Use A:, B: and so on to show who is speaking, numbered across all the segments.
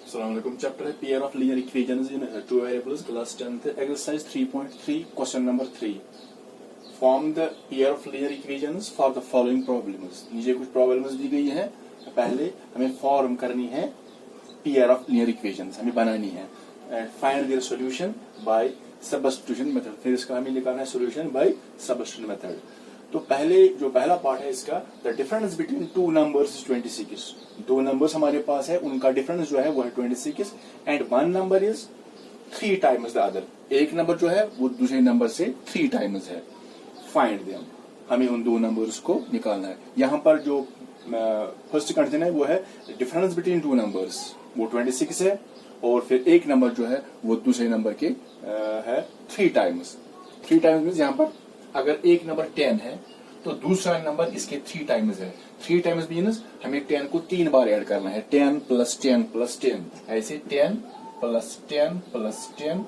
A: Assalamualaikum. Chapter है pair of linear equations in two variables, class 10th, exercise 3.3, question number 3. Form the pair of linear equations for the following problems. नीचे कुछ problems दी गई हैं. पहले हमें form करनी है pair of linear equations, हमें बनानी है. Find their solution by substitution method. फिर इसका हमें निकालना है solution by substitution method. तो जो पहला पार्ट है इसका, the difference between two numbers is 26. दो नंबर्स हमारे पास है, उनका डिफरेंस जो है वो है 26 and one number is 3 times the other. एक नंबर जो है वो दूसरे नंबर से 3 टाइम्स है. फाइंड देम, हमें उन दो नंबर्स को निकालना है. यहाँ पर जो फर्स्ट कंडीशन है वो है डिफरेंस बिटवीन टू नंबर्स, वो 26 है और फिर एक नंबर जो है वो दूसरे नंबर के है 3 टाइम्स. 3 टाइम्स मीन्स यहाँ पर अगर एक नंबर 10 है तो दूसरा नंबर इसके 3 टाइम्स है. 3 टाइम्स मीन्स हमें 10 को 3 बार ऐड करना है. 10 प्लस 10 प्लस 10, ऐसे 10 plus 10 plus 10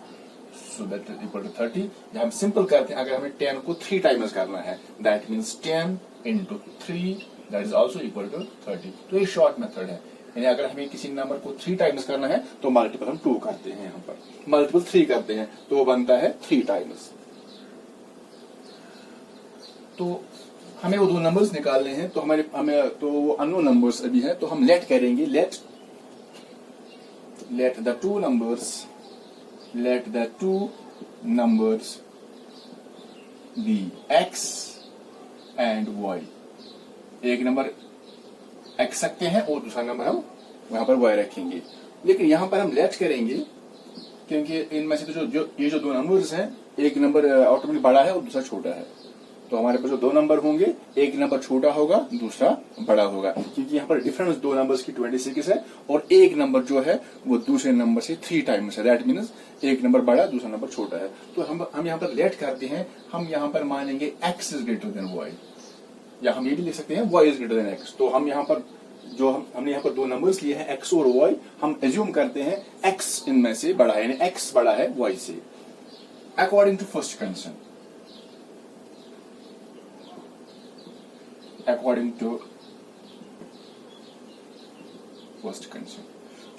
A: so that equal to 30. जब हम सिंपल करते हैं, अगर हमें 10 को 3 टाइम्स करना है, that means 10 into 3 that is also equal to 30. तो ये शॉर्ट मेथड है. यानी अगर हमें किसी नंबर को 3 टाइम्स करना है तो मल्टीपल हम 2 करते हैं, यहाँ पर मल्टीपल 3 करते हैं तो वो बनता है 3 टाइम्स. तो हमें वो दो नंबर्स निकालने हैं. तो हमें तो वो अननोन नंबर्स अभी है, तो हम लेट करेंगे. Let the two numbers be x and y. एक नंबर एक्स रखते हैं और दूसरा नंबर हम वहां पर वाई रखेंगे. लेकिन यहां पर हम लेट करेंगे क्योंकि इनमें से तो ये जो दो नंबर्स हैं, एक नंबर ऑटोमेटिक बड़ा है और दूसरा छोटा है. तो हमारे पास जो दो नंबर होंगे, एक नंबर छोटा होगा, दूसरा बड़ा होगा, क्योंकि यहाँ पर डिफरेंस दो नंबर्स की 26 है और एक नंबर जो है वो दूसरे नंबर से 3 टाइम्स है. दैट मीन्स एक नंबर बड़ा, दूसरा नंबर छोटा है. तो हम यहाँ पर लेट करते हैं. हम यहाँ पर मानेंगे x is greater than y, या हम ये भी लिख सकते हैं y is greater than x. तो हम यहाँ पर हमने यहाँ पर दो नंबर्स लिए हैं x और y. हम एज्यूम करते हैं x इनमें से बड़ा है, यानी x बड़ा है y से. अकॉर्डिंग टू फर्स्ट कंडीशन,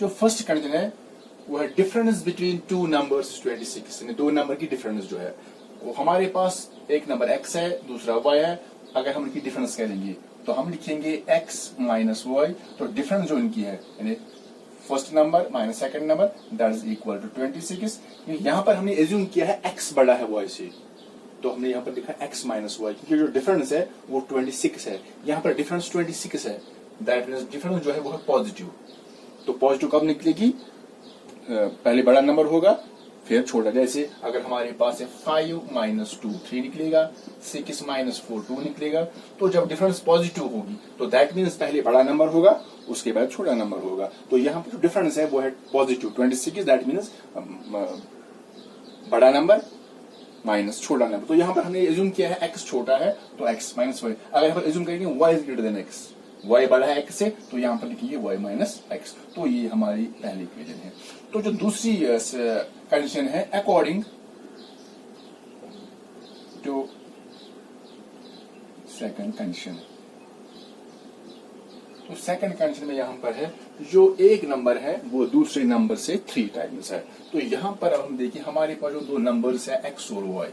A: जो फर्स्ट कंडीशन है वो है डिफरेंस बिटवीन टू नंबर्स 26. यानी दो नंबर की डिफरेंस जो है वो हमारे पास एक नंबर x है, दूसरा y है. अगर हम इनकी डिफरेंस करेंगे तो हम लिखेंगे x माइनस y. तो डिफरेंस जो इनकी है यानी first number minus second number that is equal to 26. यहाँ पर हमने एज्यूम किया है x बड़ा है y से, तो हमने यहाँ पर लिखा x माइनस वाई, क्योंकि जो डिफरेंस है वो 26 है. यहाँ पर डिफरेंस 26 है, दैट मीन्स डिफरेंस जो है वो है पॉजिटिव. तो पॉजिटिव कब निकलेगी? पहले बड़ा नंबर होगा फिर छोटा. जैसे अगर हमारे पास है 5 माइनस 2 3 निकलेगा, 6 माइनस 4 2 निकलेगा. तो जब डिफरेंस पॉजिटिव होगी तो दैट मीन्स पहले बड़ा नंबर होगा, उसके बाद छोटा नंबर होगा. तो यहाँ पर जो डिफरेंस है वो है पॉजिटिव 26. दैट मीन्स बड़ा नंबर माइनस छोटा नंबर. तो यहाँ पर हमने एज्यूम किया है x छोटा है तो x माइनस वाई. अगर यहाँ पर एज्यूम करेंगे y is greater than x, y बड़ा है x से, तो यहाँ पर लिखिए y माइनस x. तो ये हमारी पहली इक्वेशन है. तो जो दूसरी कंडीशन है अकॉर्डिंग टू सेकंड कंडीशन. तो सेकंड कंडीशन में यहाँ पर है जो एक नंबर है वो दूसरे नंबर से 3 टाइम्स है. तो यहाँ पर अब हम देखिए हमारे पास जो दो नंबर्स है x और y,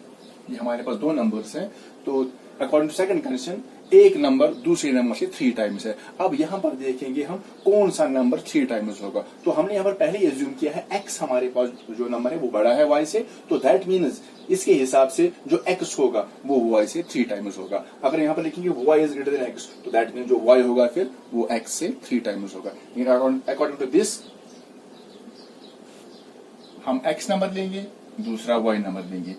A: ये हमारे पास दो नंबर्स हैं. तो अकॉर्डिंग टू सेकंड कंडीशन एक नंबर दूसरे नंबर से 3 टाइम्स है. अब यहाँ पर देखेंगे हम कौन सा नंबर 3 टाइम्स होगा. तो हमने यहाँ पर पहले ही एज्यूम किया है x हमारे पास जो नंबर है वो बड़ा है y से, तो दैट मीन्स इसके हिसाब से जो x होगा वो y से 3 टाइम्स होगा. अगर यहाँ पर लिखेंगे y is greater than x, तो दैट मीन्स जो y होगा फिर वो x से 3 टाइम्स होगा. अकॉर्डिंग टू दिस हम x नंबर लेंगे, दूसरा y नंबर लेंगे.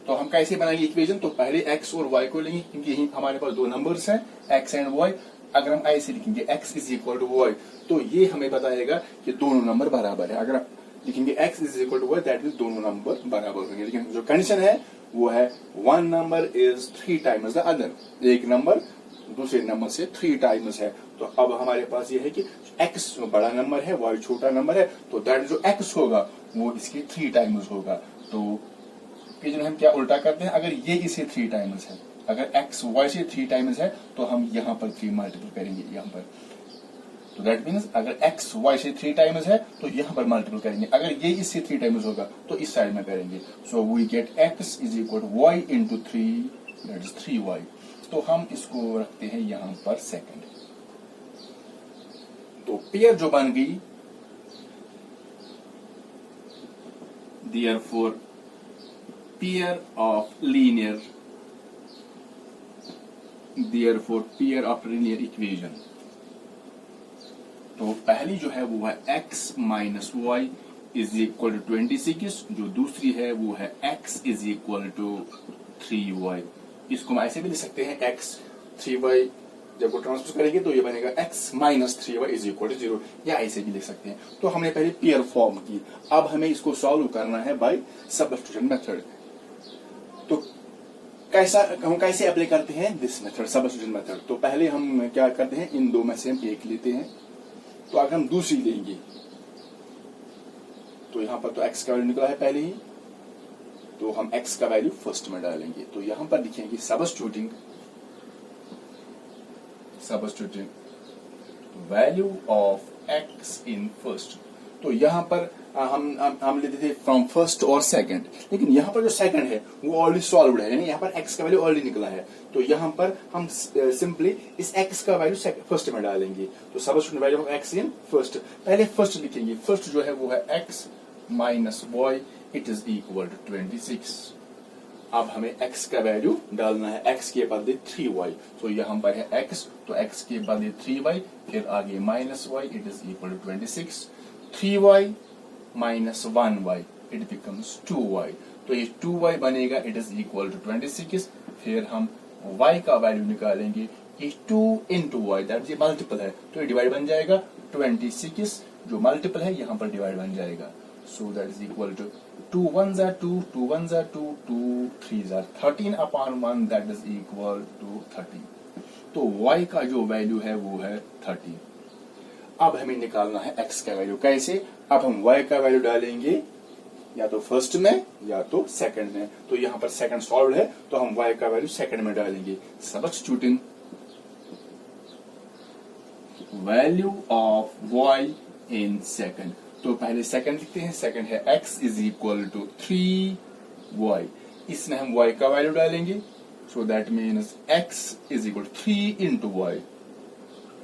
A: तो हम कैसे बनाएंगे इक्वेशन? तो पहले x और y को लेंगे, क्योंकि यही हमारे पास दो नंबर्स हैं x एंड y. अगर हम ऐसे लिखेंगे x is equal to y, तो ये हमें बताएगा कि दोनों नंबर बराबर है. अगर आप लिखेंगे x is equal to y, that means दोनों नंबर बराबर होंगे. लेकिन जो कंडीशन है वो है one number is 3 times the other, एक नंबर दूसरे नंबर से 3 टाइम्स है. तो अब हमारे पास ये है कि x बड़ा नंबर है, y छोटा नंबर है, तो दैट जो x होगा वो इसके 3 टाइम्स होगा. तो हम क्या उल्टा करते हैं, अगर ये इसे 3 टाइम्स है, अगर x y से 3 टाइम्स है, तो हम यहाँ पर 3 मल्टीपल करेंगे यहाँ पर. तो दैट मीन्स अगर x y से 3 टाइम्स है तो यहाँ पर मल्टीपल करेंगे, अगर ये इससे 3 टाइम्स होगा तो इस साइड में करेंगे। So we get x is equal to y into 3 that is 3y। तो हम इसको रखते हैं यहाँ पर सेकंड। तो पेयर जो बन गई, therefore pair of linear equation। तो पहली जो है वो है x minus y is equal to 26, जो दूसरी है वो है x is equal to 3y। इसको हम ऐसे भी लिख सकते हैं x 3y, जब वो ट्रांसपोज करेंगे तो ये बनेगा x minus 3y is equal to 0, या ऐसे भी लिख सकते हैं। तो हमने पहले पेयर फॉर्म की, अब हमें इसको सॉल्व करना है बाय सब्स्टिट्यूशन मेथड। तो हम कैसे अप्लाई करते हैं दिस मेथड, सब्स्टिट्यूशन मेथड। तो पहले हम क्या करते हैं, इन दो में से हम एक लेते हैं। तो अगर हम दूसरी लेंगे तो यहां पर तो x का वैल्यू निकला है पहले ही, तो हम x का वैल्यू फर्स्ट में डालेंगे। तो यहां पर लिखेंगे substituting value of x in first. तो यहां पर हम लेते थे फ्रॉम फर्स्ट और सेकंड, लेकिन यहां पर जो सेकंड है वो ऑलरेडी सॉल्व्ड है, यानी यहां पर x का वैल्यू ऑलरेडी निकला है। तो यहां पर हम सिंपली इस x का वैल्यू फर्स्ट में डालेंगे। तो substitute value of x in first, पहले फर्स्ट लिखेंगे। फर्स्ट जो है वो है x minus y it is equal to 26। अब हमें x का वैल्यू डालना है, x के बदले 3y। तो यहां पर है x, तो x के बदले 3y, फिर आगे minus y it is equal to 26। 3y minus 1y it becomes 2y। तो ये 2y बनेगा, इट इज इक्वल टू 26। फिर हम y का वैल्यू निकालेंगे, ये 2 इंटू वाई, दैट ये मल्टीपल है तो ये डिवाइड बन जाएगा। 26 जो मल्टीपल है यहाँ पर डिवाइड बन जाएगा। So that is equal to 2 1s are 2, 2 1s are 2, 2 3s are 13 upon 1 that is equal to 30। तो y का जो वैल्यू है वो है 30। अब हमें निकालना है x का वैल्यू। कैसे? अब हम y का वैल्यू डालेंगे या तो फर्स्ट में या तो सेकंड में। तो यहां पर सेकंड सॉल्व है तो हम y का वैल्यू सेकंड में डालेंगे। Substituting value of y in second. तो पहले सेकंड लिखते हैं, सेकंड है x is equal to 3y। इसमें हम y का वैल्यू डालेंगे। So that means x is equal to 3 into y,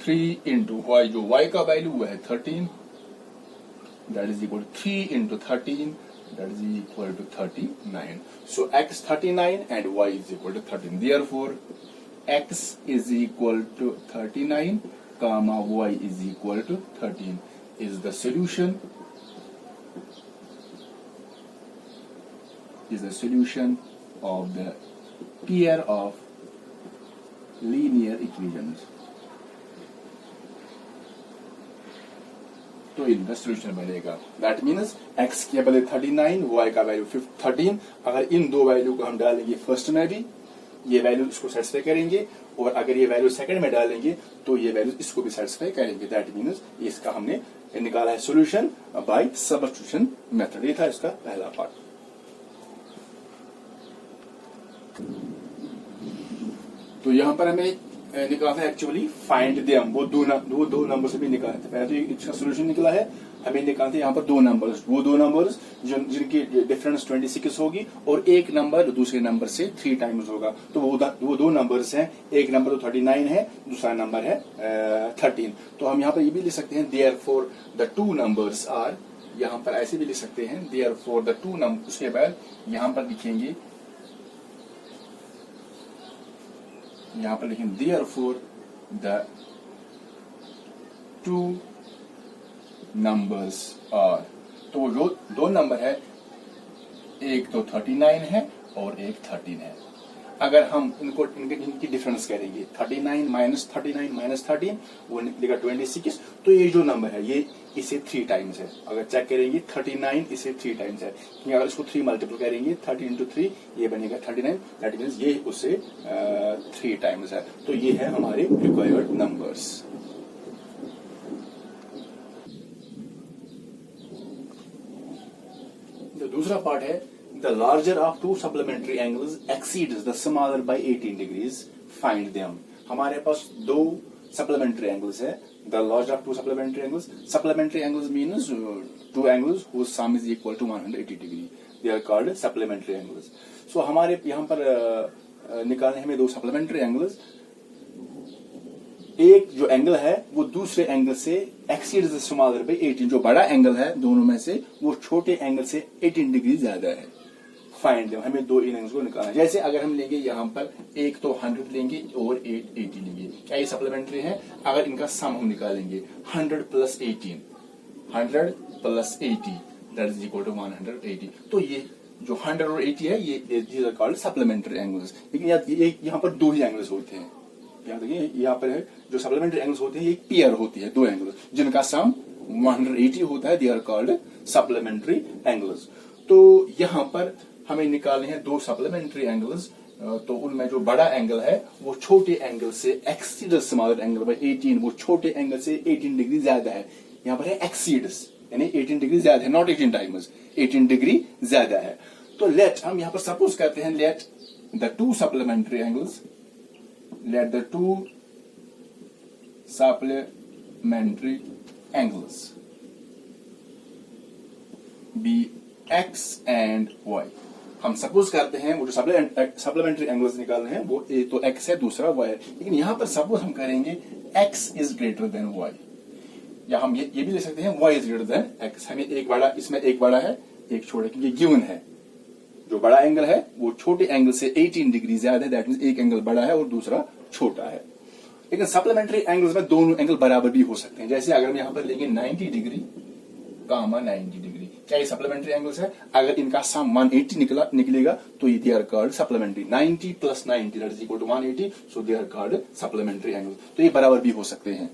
A: 3 into y, जो y का वैल्यू हुआ है 13, that is equal to 3 into 13, that is equal to 39। So x 39 and y is equal to 13। Therefore x is equal to 39, comma y is equal to 13 is the solution of the pair of linear equations। तो इनका solution बनेगा, that means x के बदले 39, y का value 13। अगर इन दो value को हम डालेंगे फर्स्ट में भी, ये वैल्यू इसको सेटिस्फाई करेंगे, और अगर ये वैल्यू सेकंड में डालेंगे तो ये वैल्यू इसको भी सेटिस्फाई करेंगे। दैट मीन्स इसका हमने निकाला है सॉल्यूशन बाय सब्स्टिट्यूशन मेथड। ये था इसका पहला पार्ट। तो यहां पर हमें निकाला था एक्चुअली फाइंड देम, वो दो नंबर से भी निकाले थे। पहले तो इसका सॉल्यूशन निकला है, हमें निकालते यहाँ पर दो नंबर्स, वो दो नंबर्स जिनकी डिफरेंस 26 होगी, और एक नंबर दूसरे नंबर से 3 टाइम्स होगा। तो वो दो नंबर्स हैं, एक नंबर तो 39 है, दूसरा नंबर है 13। तो हम यहाँ पर ये भी लिख सकते हैं therefore the two numbers are, यहाँ पर ऐसे भी लिख सकते हैं देयरफॉर द टू नंबर। उसके बाद यहाँ पर लिखेंगे, यहाँ पर लिखेंगे therefore the two numbers are. तो जो दो नंबर है, एक तो 39 है और एक 13 है। अगर हम इनकी डिफरेंस करेंगे, 39 माइनस 39 माइनस 13, वो निकलेगा 26। तो ये जो नंबर है ये इसे 3 टाइम्स है। अगर चेक करेंगे 39 इसे 3 टाइम्स है, अगर इसको 3 मल्टीपल करेंगे 30 इंटू 3 ये बनेगा 39, दैट मीन्स ये उससे 3 टाइम्स है। तो ये है हमारे रिक्वायर्ड नंबर्स। दूसरा पार्ट है, the larger of to supplementary angles exceeds the smaller by 18 degrees, find them. हमारे पास दो सप्लीमेंट्री एंगल्स है, The larger of two supplementary angles. Supplementary angles means two angles whose sum is equal to 180 degree. They are called supplementary angles. So हमारे यहाँ पर निकालने हमें दो supplementary angles. एक जो एंगल है वो दूसरे एंगल से एक्सीड द स्मॉलर बाय 18. जो बड़ा एंगल है दोनों में से वो छोटे एंगल से 18 डिग्री ज्यादा है. Find them. हमें दो इन एंगल्स को निकालना है. जैसे अगर हम लेंगे यहाँ पर एक तो 100 लेंगे और 80 लेंगे. क्या ये सप्लीमेंट्री है? अगर इनका सम हम निकालेंगे 100 plus 18, 100 plus 80 that is equal to 180. तो ये जो 100 और 80 है ये these are called supplementary angles. लेकिन यहाँ पर दो ही एंगल्स होते हैं. यहाँ देखिए यहाँ पर है जो सप्लीमेंट्री एंगल्स होते हैं ये पेयर होती है, दो एंगल्स जिनका सम 180 होता है. They are called supplementary angles. तो यहाँ पर हमें निकालने हैं दो सप्लीमेंट्री एंगल्स. तो उनमें जो बड़ा एंगल है वो छोटे एंगल से एक्सीड स्मॉलर एंगल बाय 18, वो छोटे एंगल से 18 डिग्री ज्यादा है. यहाँ पर है एक्सीड्स यानी 18 डिग्री ज्यादा है, नॉट 18 टाइम्स, 18 डिग्री ज्यादा है. तो लेट हम यहाँ पर सपोज करते हैं late the to supplementary angles, let the two supplementary angles be x and y. हम सपोज करते हैं वो जो सप्लीमेंट्री एंगल्स निकालने हैं वो एक तो x है दूसरा y है. लेकिन यहां पर सपोज हम करेंगे x is greater than y, या हम ये भी ले सकते हैं y is greater than x. हमें एक बड़ा, इसमें एक बड़ा है एक छोटा, क्योंकि गिवन है जो बड़ा एंगल है वो छोटे एंगल से 18 डिग्री ज्यादा है. दैट मींस एक एंगल बड़ा है और दूसरा छोटा है. लेकिन सप्लीमेंट्री एंगल्स में दोनों एंगल बराबर भी हो सकते हैं. जैसे अगर हम यहाँ पर लेंगे 90 डिग्री कामा 90 डिग्री, क्या ये सप्लीमेंट्री एंगल्स है? अगर इनका सम 180 निकलेगा तो ये they are called supplementary. 90 plus 90 that is equal to 180, so they are called supplementary angles. तो ये बराबर भी हो सकते हैं.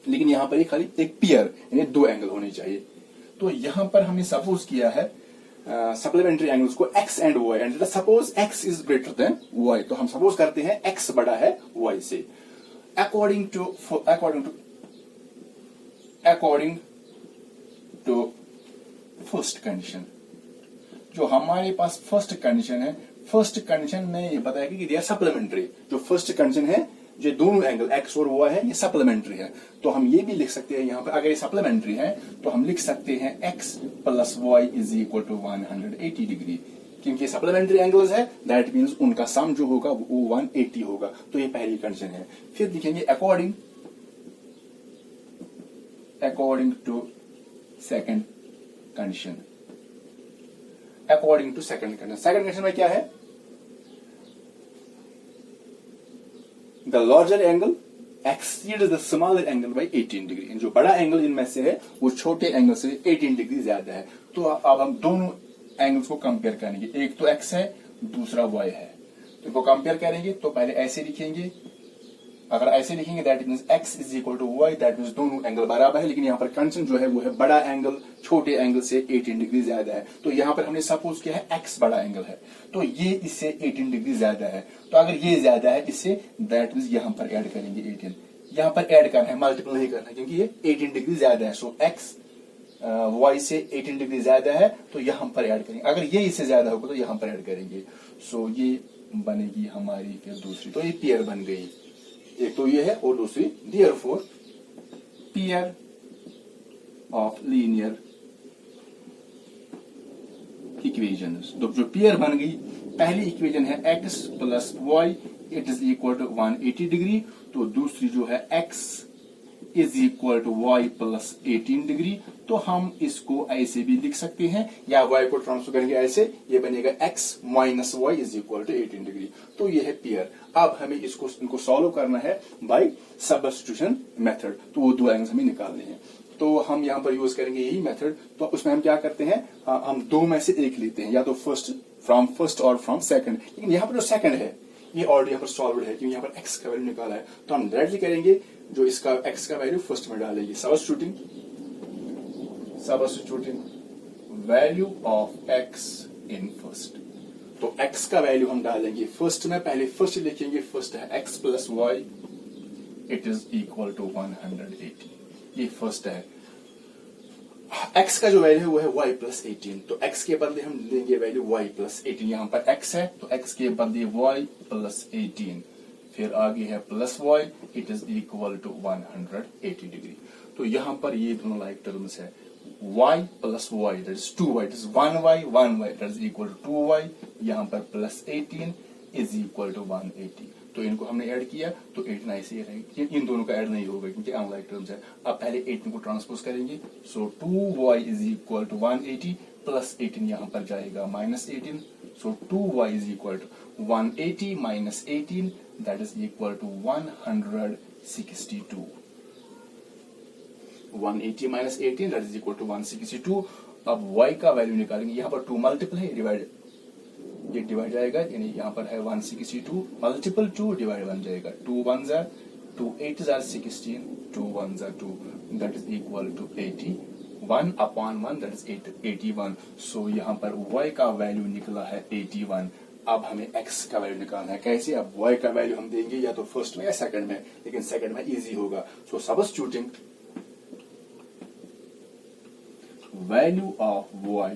A: लेकिन यहाँ पर खाली एक पेयर यानी दो एंगल होने चाहिए. तो यहाँ पर हमने सपोज किया है सप्लीमेंट्री एंगल्स को x and y, and suppose x is greater than y. तो हम सपोज करते हैं x बड़ा है y से. अकॉर्डिंग टू फर्स्ट कंडीशन, जो हमारे पास फर्स्ट कंडीशन है, फर्स्ट कंडीशन में ये बताया कि दे आर सप्लीमेंट्री. जो फर्स्ट कंडीशन है जो दोनों एंगल x और y है ये सप्लीमेंट्री है. तो हम ये भी लिख सकते हैं यहाँ पर अगर ये सप्लीमेंट्री है तो हम लिख सकते हैं x plus y is equal to 180 degree. क्योंकि सप्लीमेंट्री एंगल्स है दैट मीन्स उनका सम जो होगा वो 180 होगा. तो ये पहली कंडीशन है. फिर लिखेंगे according to second condition. According to second condition, second condition में क्या है? The larger angle exceeds the smaller angle by 18 degree. जो बड़ा एंगल इनमें से है वो छोटे एंगल से 18 डिग्री ज्यादा है. तो अब हम दोनों एंगल्स को कंपेयर करेंगे. एक तो x है दूसरा y है. तो इनको कंपेयर करेंगे तो पहले ऐसे लिखेंगे. अगर ऐसे लिखेंगे that means x is equal to y, that means दोनों एंगल बराबर है. लेकिन यहाँ पर कंडीशन जो है वो है बड़ा एंगल छोटे एंगल से 18 डिग्री ज्यादा है. तो यहाँ पर हमने सपोज किया है x बड़ा एंगल है तो ये इससे 18 डिग्री ज्यादा है. तो अगर ये ज्यादा है इससे दैट मीन्स यहाँ पर ऐड करेंगे 18. यहाँ पर ऐड करना है, मल्टीपल नहीं करना है क्योंकि ये 18 डिग्री ज्यादा है. सो x y से 18 डिग्री ज्यादा है तो यहाँ पर ऐड करेंगे. अगर ये इससे ज्यादा होगा तो यहाँ पर ऐड करेंगे. सो ये बनेगी हमारी फिर दूसरी. तो ये पेयर बन गई. एक तो ये है और दूसरी therefore pair of linear equations. तो जो पेयर बन गई, पहली इक्वेशन है x plus y it is equal to 180 degree. तो दूसरी जो है x is equal to y plus 18 degree. तो हम इसको ऐसे भी लिख सकते हैं या y को ट्रांसफर करेंगे ऐसे, ये बनेगा x minus y is equal to 18 degree. तो ये है पेयर. अब हमें इनको सॉल्व करना है बाय सब्स्टिट्यूशन मेथड. तो वो दो एंगल्स हमें निकालने हैं. तो हम यहाँ पर यूज करेंगे यही मेथड. तो उसमें हम क्या करते हैं, हम दो में से एक लेते हैं, या तो फ्रॉम फर्स्ट और फ्रॉम सेकंड. लेकिन यहाँ पर जो सेकंड है ये ऑलरेडी यहाँ पर सॉल्व है क्योंकि यहाँ पर x का वैल्यू निकाला है. तो हम डायरेक्टली करेंगे जो इसका x का वैल्यू फर्स्ट में डालेंगे. Substituting value of x in first. तो x का वैल्यू हम डालेंगे फर्स्ट में. पहले फर्स्ट लिखेंगे, फर्स्ट है x plus y it is equal to 180. ये फर्स्ट है. x का जो वैल्यू है वो है y प्लस 18. तो x के बदले हम लेंगे वैल्यू y प्लस 18. यहाँ पर x है तो x के बदले y प्लस 18. फिर आगे है plus y, it is equal to 180 degree. तो यहाँ पर ये दोनों लाइक टर्म्स है, y plus y that is 2y, it is 1y that is equal to 2y, यहाँ पर प्लस 18 इज इक्वल टू 180। तो इनको हमने ऐड किया तो 18 ऐसे ही रहेगी, इन दोनों का ऐड नहीं होगा क्योंकि अनलाइक टर्म्स है। अब पहले 18 को ट्रांसपोज करेंगे, so 2y is equal to 180 plus 18 यहाँ पर जाएगा minus 18, so 2y is equal to 180 minus 18 that is equal to 162। 180 minus 18 that is equal to 162। अब y का वैल्यू निकालेंगे, यहाँ पर 2 मल्टीपल है, डिवाइड ये डिवाइड जाएगा, यानी यहाँ पर है 162 मल्टीपल 2 डिवाइड बन जाएगा, 2 1 जार 2 8 जार 16, 2 1 जार 2 that is equal to 81 upon 1 that is 81। So यहाँ पर y का वैल्यू निकला है 81। अब हमें x का वैल्यू निकालना है, कैसे? अब y का वैल्यू हम देंगे या तो फर्स्ट में या सेकंड में, लेकिन सेकंड में इजी होगा। So substituting value of y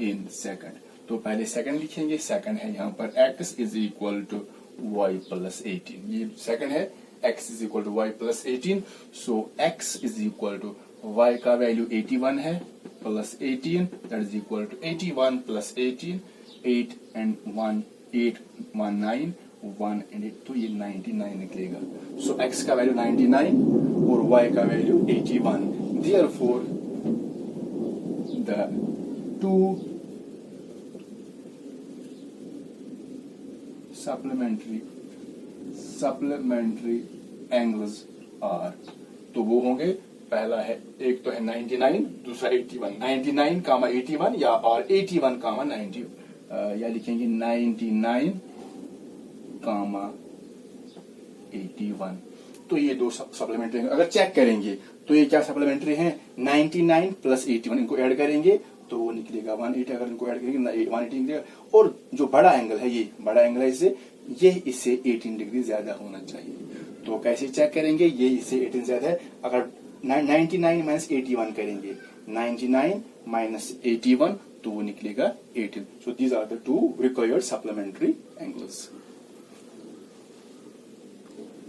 A: in second, तो पहले सेकंड लिखेंगे, सेकंड है यहाँ पर x is equal to y plus 18, ये सेकंड है x is equal to y plus 18। So x is equal to y का वैल्यू 81 है plus 18 that is equal to 81 plus 18, 8 and 1 8 1 9 1 and 8, तो ये 99 निकलेगा। सो x का वैल्यू 99 और y का value 81, therefore the two supplementary angles are, तो वो होंगे, पहला है, एक तो है 99, दूसरा 81, 99 कामा 81 या और 81 कामा 90, या लिखेंगे 99 कामा 81। तो ये दो सप्लीमेंट्री अगर चेक करेंगे तो ये क्या सप्लीमेंट्री हैं, 99 प्लस 81, इनको ऐड करेंगे तो वो निकलेगा 180, अगर इनको ऐड करेंगे 180 निकलेगा। और जो बड़ा एंगल है, ये बड़ा एंगल है, इससे 18 डिग्री ज्यादा होना चाहिए। तो कैसे चेक करेंगे, ये इससे 18 ज्यादा है, अगर 99 माइनस 81 करेंगे, 99 माइनस 81 तो वो निकलेगा 18। So these are the two required supplementary angles.